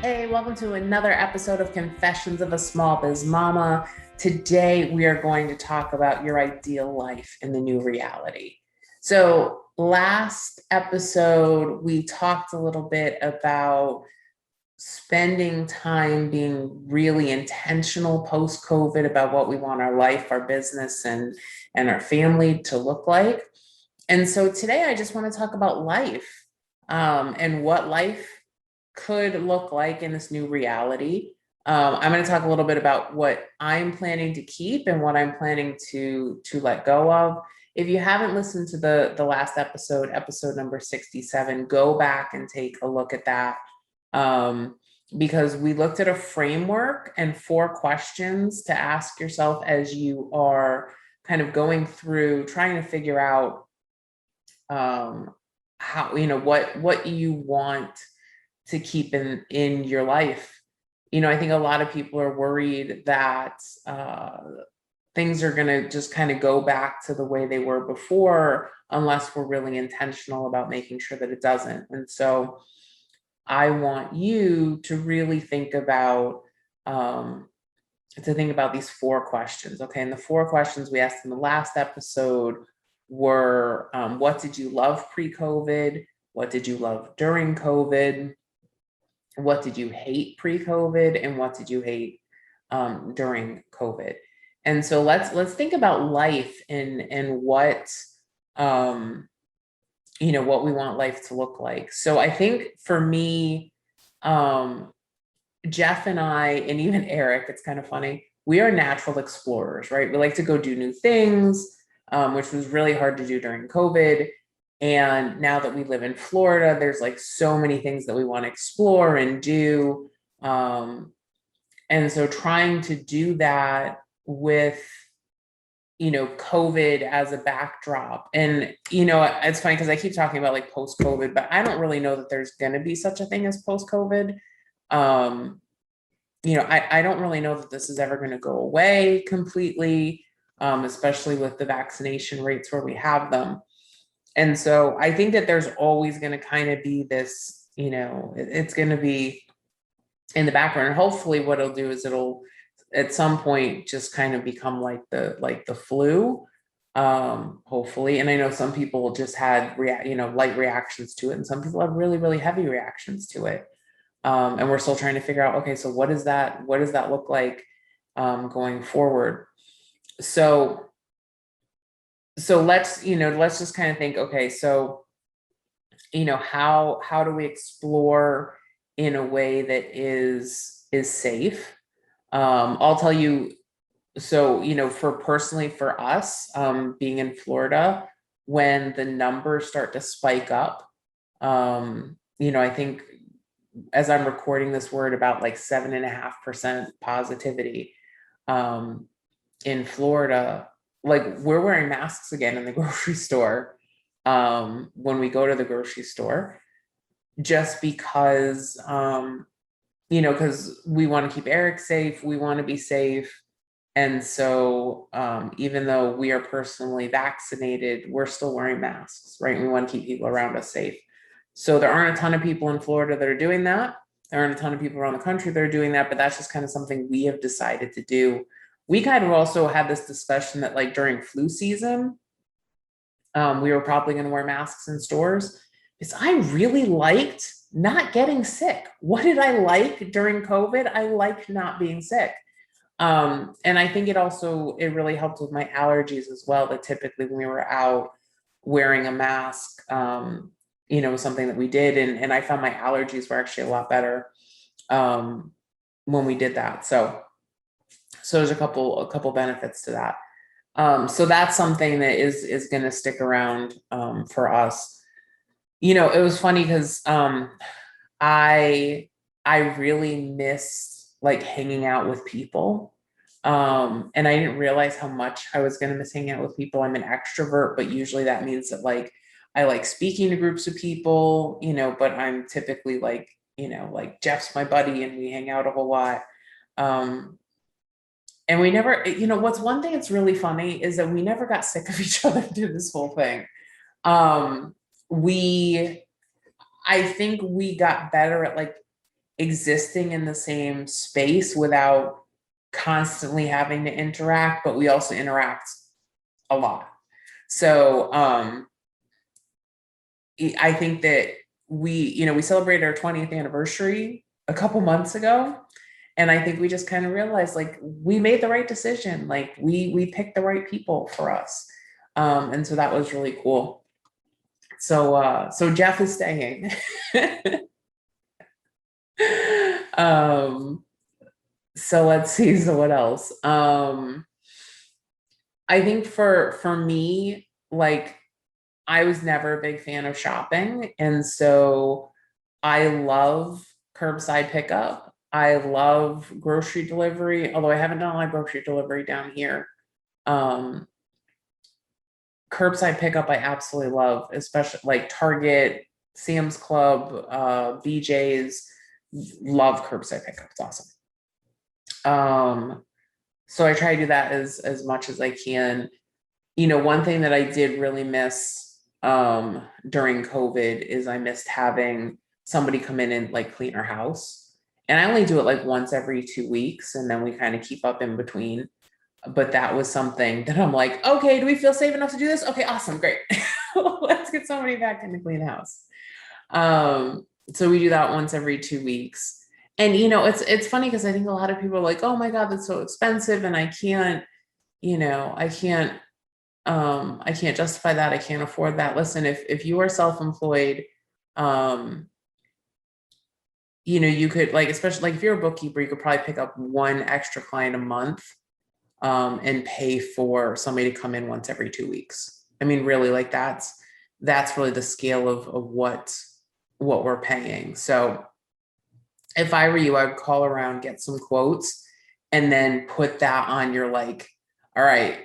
Hey, welcome to another episode of Confessions of a Small Biz Mama. Today, we are going to talk about your ideal life in the new reality. So, last episode, we talked a little bit about spending time being really intentional post COVID about what we want our life, our business, and our family to look like. And so, today, I just want to talk about life and what life could look like in this new reality. I'm going to talk a little bit about what I'm planning to keep and what I'm planning to let go of. If you haven't listened to the last episode, episode number 67, go back and take a look at that, because we looked at a framework and 4 questions to ask yourself as you are kind of going through trying to figure out how, what you want to keep in your life. I think a lot of people are worried that things are going to just kind of go back to the way they were before, unless we're really intentional about making sure that it doesn't. And so I want you to really think about these 4 questions. Okay. And the 4 questions we asked in the last episode were, what did you love pre-COVID? What did you love during COVID? What did you hate pre-COVID, and what did you hate during COVID? And so let's think about life and what what we want life to look like. So I think for me, Jeff and I, and even Eric, it's kind of funny, we are natural explorers, right? We like to go do new things, which was really hard to do during COVID. And now that we live in Florida, there's like so many things that we want to explore and do. And so trying to do that with, COVID as a backdrop. And, it's funny because I keep talking about like post-COVID, but I don't really know that there's going to be such a thing as post-COVID. I don't really know that this is ever going to go away completely, especially with the vaccination rates where we have them. And so I think that there's always going to kind of be this, it's going to be in the background. And hopefully what it'll do is it'll at some point just kind of become like the flu, hopefully. And I know some people just had light reactions to it, and some people have really, really heavy reactions to it. And we're still trying to figure out, okay, so what does that look like going forward? So let's just kind of think, okay, so how do we explore in a way that is safe? I'll tell you, so for us, being in Florida, when the numbers start to spike up, I think as I'm recording this, we're at about like 7.5% positivity in Florida. Like, we're wearing masks again in the grocery store when we go to the grocery store, just because because we want to keep Eric safe, we want to be safe. And so even though we are personally vaccinated, we're still wearing masks, right? We want to keep people around us safe. So there aren't a ton of people in Florida that are doing that. There aren't a ton of people around the country that are doing that, but that's just kind of something we have decided to do. We kind of also had this discussion that like during flu season, we were probably going to wear masks in stores, because I really liked not getting sick. What did I like during COVID? I liked not being sick. And I think it really helped with my allergies as well, that typically when we were out wearing a mask, was something that we did. And I found my allergies were actually a lot better when we did that. So there's a couple benefits to that. So that's something that is going to stick around for us. It was funny because I really missed like hanging out with people. And I didn't realize how much I was going to miss hanging out with people. I'm an extrovert, but usually that means that like I like speaking to groups of people, but I'm typically like, like Jeff's my buddy and we hang out a whole lot. And we never, what's one thing that's really funny is that we never got sick of each other through this whole thing. I think we got better at like existing in the same space without constantly having to interact, but we also interact a lot. So I think that we celebrated our 20th anniversary a couple months ago. And I think we just kind of realized like we made the right decision. Like we picked the right people for us. And so that was really cool. So Jeff is staying. So let's see. So what else? I think for me, like I was never a big fan of shopping. And so I love curbside pickup. I love grocery delivery, although I haven't done a lot of grocery delivery down here. Um, Curbside pickup, I absolutely love, especially like Target, Sam's Club, BJ's. Love curbside pickup. It's awesome. So I try to do that as much as I can. One thing that I did really miss during COVID is I missed having somebody come in and like clean our house. And I only do it like once every 2 weeks, and then we kind of keep up in between. But that was something that I'm like, okay, do we feel safe enough to do this? Okay, awesome, great. Let's get somebody back in to clean the house. So we do that once every 2 weeks. And it's funny because I think a lot of people are like, oh my God, that's so expensive, and I can't, I can't justify that. I can't afford that. Listen, if you are self-employed, you could like, especially like if you're a bookkeeper, you could probably pick up one extra client a month, and pay for somebody to come in once every 2 weeks. I mean, really, like that's really the scale of what we're paying. So if I were you, I would call around, get some quotes, and then put that on your like, all right,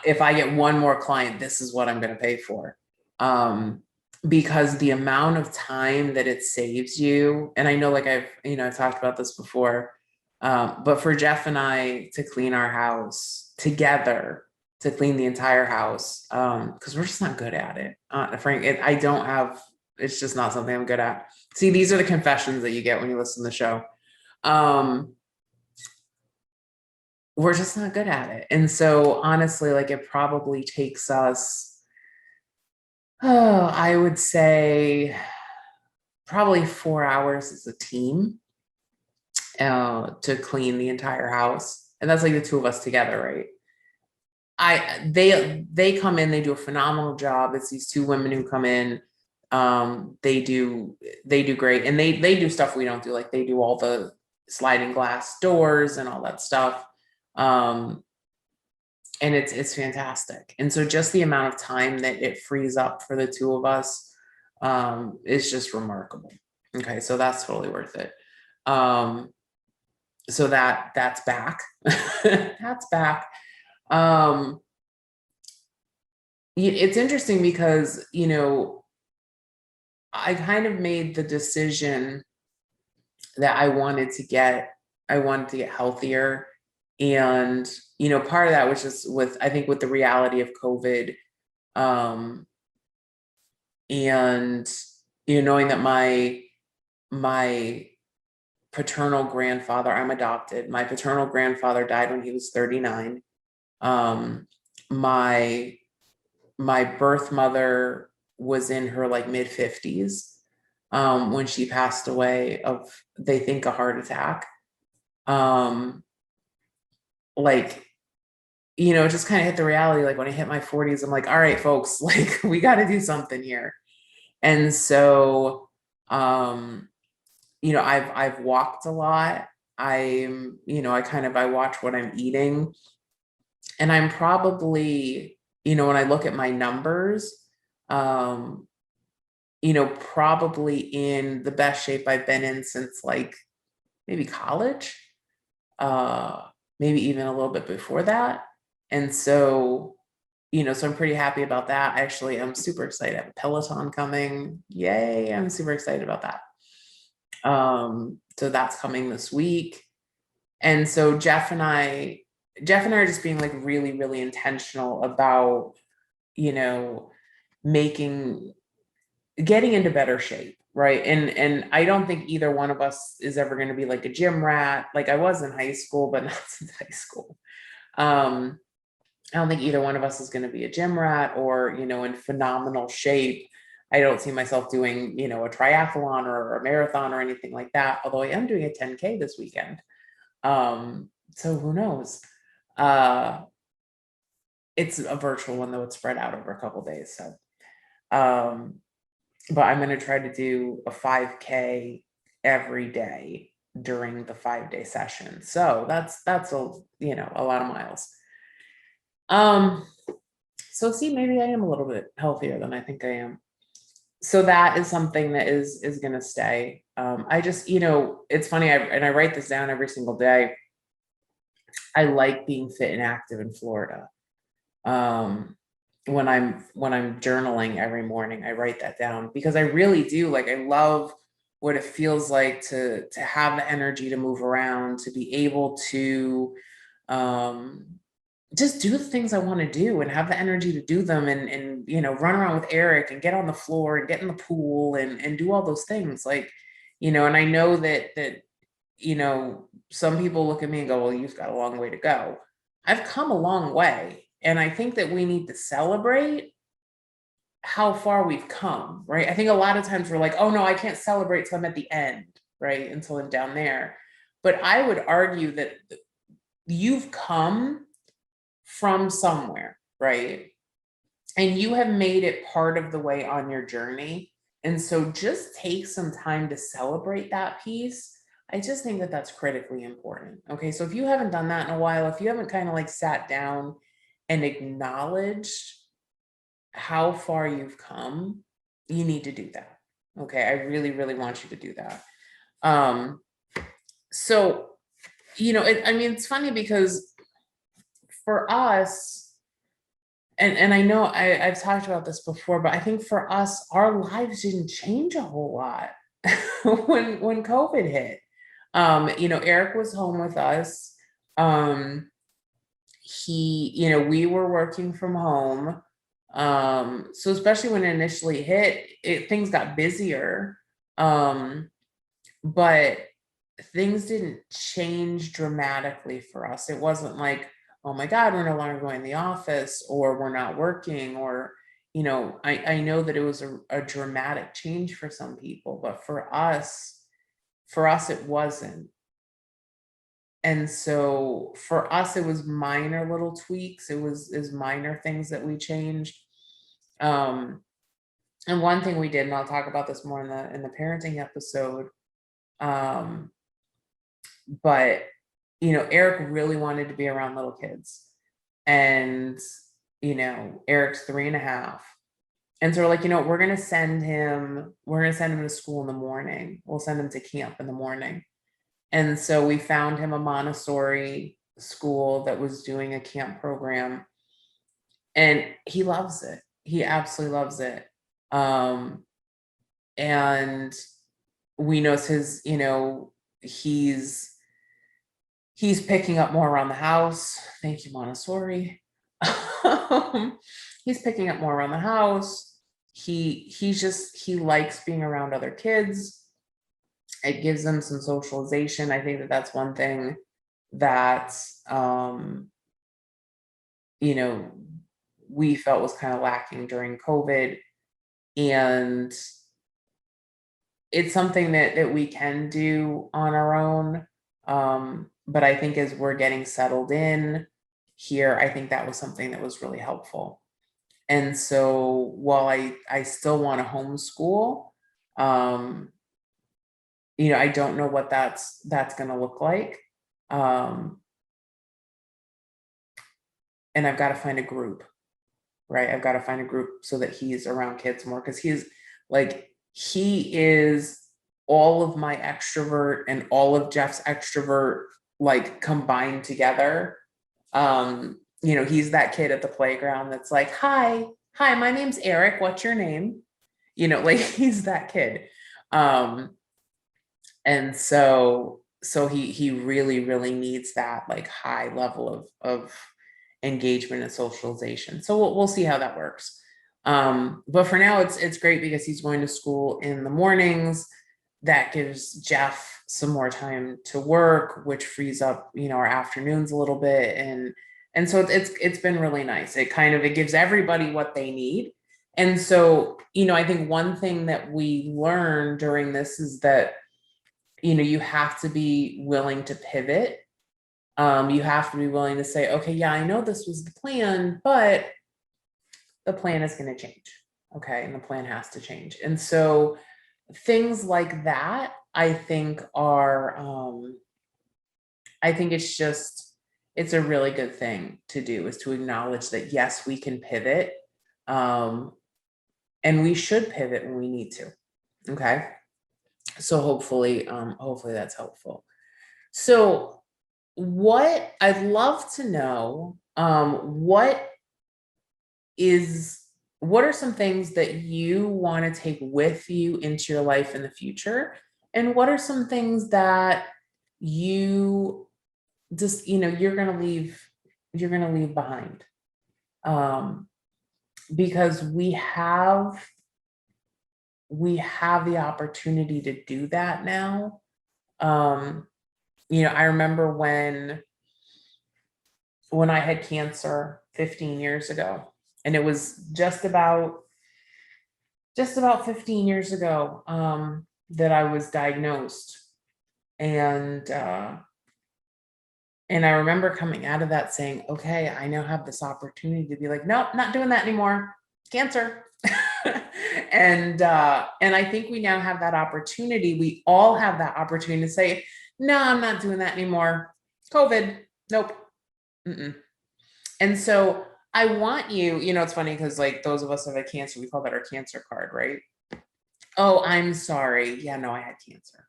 if I get one more client, this is what I'm going to pay for. Because the amount of time that it saves you, and I know like I've talked about this before, but for Jeff and I to clean our house together, to clean the entire house, because we're just not good at it. Frank, it's just not something I'm good at. See, these are the confessions that you get when you listen to the show. We're just not good at it. And so honestly, like it probably takes us, I would say probably 4 hours as a team to clean the entire house. And that's like the two of us together, right? They come in, they do a phenomenal job. It's these two women who come in. They do great. And they do stuff we don't do. Like they do all the sliding glass doors and all that stuff. And it's fantastic. And so just the amount of time that it frees up for the two of us is just remarkable. Okay, so that's totally worth it. So that's back. That's back. It's interesting because I kind of made the decision that I wanted to get healthier. And part of that was just I think with the reality of COVID, and knowing that my paternal grandfather, I'm adopted, my paternal grandfather died when he was 39. My birth mother was in her like mid 50s when she passed away of, they think, a heart attack. Like, it just kind of hit the reality. Like when I hit my 40s, I'm like, all right, folks, like we got to do something here. And so, I've walked a lot. I watch what I'm eating, and I'm probably, when I look at my numbers, probably in the best shape I've been in since like maybe college, maybe even a little bit before that. And so, so I'm pretty happy about that. Actually, I'm super excited. I have a Peloton coming. Yay. I'm super excited about that. So that's coming this week. And so Jeff and I are just being like really, really intentional about, making getting into better shape, right? And I don't think either one of us is ever going to be like a gym rat. Like I was in high school, but not since high school. um I don't think either one of us is going to be a gym rat or, in phenomenal shape. I don't see myself doing, a triathlon or a marathon or anything like that, although I am doing a 10K this weekend. So who knows? uh it's a virtual one, though. It's spread out over a couple days. So um but I'm going to try to do a 5K every day during the 5-day session. So that's a lot of miles. Um, so see, maybe I am a little bit healthier than I think I am. So that is something that is going to stay. I just, it's funny, and I write this down every single day. I like being fit and active in Florida. Um, when I'm journaling every morning, I write that down because I really do. Like, I love what it feels like to have the energy to move around, to be able to um just do the things I want to do and have the energy to do them, and run around with Eric and get on the floor and get in the pool and do all those things. Like, and I know that some people look at me and go, well, you've got a long way to go. I've come a long way. And I think that we need to celebrate how far we've come, right? I think a lot of times we're like, oh no, I can't celebrate till I'm at the end, right? Until I'm down there. But I would argue that you've come from somewhere, right? And you have made it part of the way on your journey. And so just take some time to celebrate that piece. I just think that that's critically important. Okay. So if you haven't done that in a while, if you haven't kind of like sat down and acknowledged how far you've come, you need to do that. Okay. I really, really want you to do that. Um, so, it's funny because for us, and I know I've talked about this before, but I think for us, our lives didn't change a whole lot when COVID hit. Eric was home with us. We were working from home. So especially when it initially hit, things got busier. But things didn't change dramatically for us. It wasn't like, oh my God, we're no longer going to the office, or we're not working, or, I know that it was a dramatic change for some people, but for us, it wasn't. And so for us, it was minor little tweaks. It was minor things that we changed. Um, and one thing we did, and I'll talk about this more in the parenting episode, um, but Eric really wanted to be around little kids. And Eric's 3.5. And so we're like, we're gonna send him to school in the morning. We'll send him to camp in the morning. And so we found him a Montessori school that was doing a camp program. And he loves it. He absolutely loves it. And we notice he's picking up more around the house. Thank you, Montessori. He's picking up more around the house. He likes being around other kids. It gives them some socialization. I think that that's one thing that we felt was kind of lacking during COVID. And it's something that we can do on our own. But I think as we're getting settled in here, I think that was something that was really helpful. And so while I still want to homeschool, I don't know what that's going to look like. And I've got to find a group, right? I've got to find a group so that he's around kids more, because he is all of my extrovert and all of Jeff's extrovert, like, combined together. He's that kid at the playground that's like, hi, my name's Eric. What's your name? Like, he's that kid. And so he really, really needs that, like, high level of engagement and socialization. So we'll see how that works. But for now, it's great because he's going to school in the mornings. That gives Jeff some more time to work, which frees up, our afternoons a little bit. And so it's been really nice. It gives everybody what they need. And so, I think one thing that we learned during this is that, you have to be willing to pivot. You have to be willing to say, okay, yeah, I know this was the plan, but the plan is going to change. Okay. And the plan has to change. And so things like that, I think it's a really good thing to do, is to acknowledge that, yes, we can pivot. And we should pivot when we need to. Okay. So hopefully that's helpful. So I'd love to know, what are some things that you want to take with you into your life in the future? And what are some things that you just, you're going to leave behind? Because we have the opportunity to do that now. I remember when I had cancer 15 years ago, and it was just about 15 years ago, that I was diagnosed. And I remember coming out of that saying, okay, I now have this opportunity to be like, nope, not doing that anymore. Cancer. And I think we now have that opportunity. We all have that opportunity to say, no, I'm not doing that anymore. COVID. Nope. Mm-mm. And so I want you, it's funny because like those of us who have cancer, we call that our cancer card, right? Oh, I'm sorry. Yeah, no, I had cancer.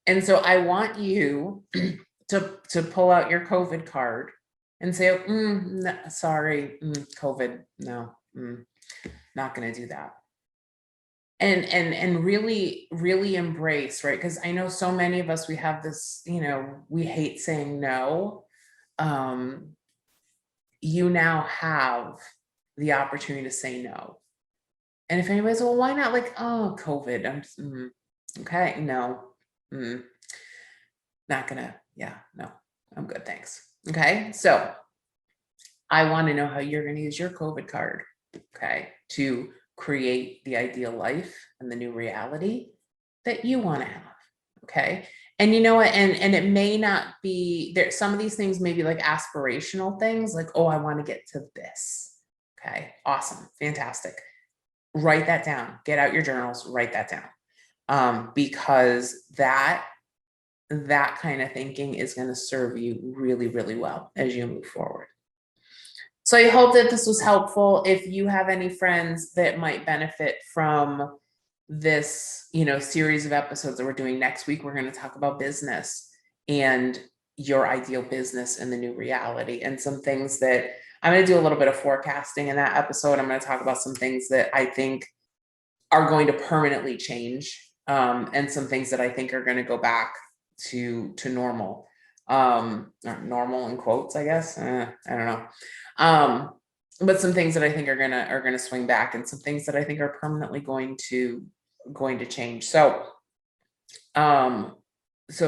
And so I want you to pull out your COVID card and say, no, sorry, COVID, no, not going to do that. And really, really embrace, right? Because I know so many of us, we have this, we hate saying no. You now have the opportunity to say no. And if anybody's, well, why not? Like, oh, COVID, I'm just, okay, no, not gonna, yeah, no, I'm good, thanks. Okay, so I want to know how you're going to use your COVID card, okay, to create the ideal life and the new reality that you want to have. Okay. And you know what? And it may not be there. Some of these things may be like aspirational things, like, oh, I want to get to this. Okay. Awesome. Fantastic. Write that down. Get out your journals, write that down. Because that kind of thinking is going to serve you really, really well as you move forward. So I hope that this was helpful. If you have any friends that might benefit from this, series of episodes that we're doing next week, we're going to talk about business and your ideal business and the new reality, and some things that I'm going to do a little bit of forecasting in that episode. I'm going to talk about some things that I think are going to permanently change, and some things that I think are going to go back to normal. Normal in quotes, I guess. I don't know. But some things that I think are gonna swing back, and some things that I think are permanently going to change. So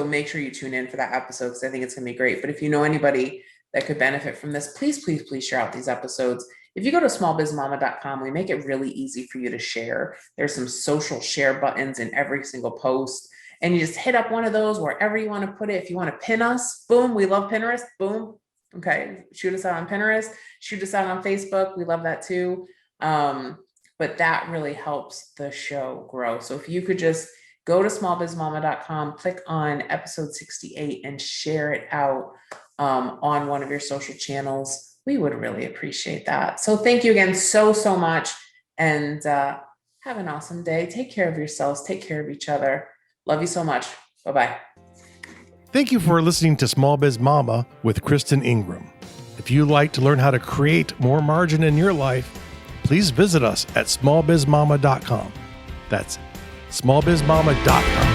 make sure you tune in for that episode, because I think it's gonna be great. But if you know anybody that could benefit from this, please, please, please share out these episodes. If you go to smallbizmama.com, we make it really easy for you to share. There's some social share buttons in every single post. And you just hit up one of those wherever you want to put it. If you want to pin us, boom, we love Pinterest, boom. Okay, shoot us out on Pinterest, shoot us out on Facebook. We love that too. But that really helps the show grow. So if you could just go to smallbizmama.com, click on episode 68 and share it out on one of your social channels, we would really appreciate that. So thank you again so much, and have an awesome day. Take care of yourselves. Take care of each other. Love you so much. Bye-bye. Thank you for listening to Small Biz Mama with Kristen Ingram. If you'd like to learn how to create more margin in your life, please visit us at smallbizmama.com. That's smallbizmama.com.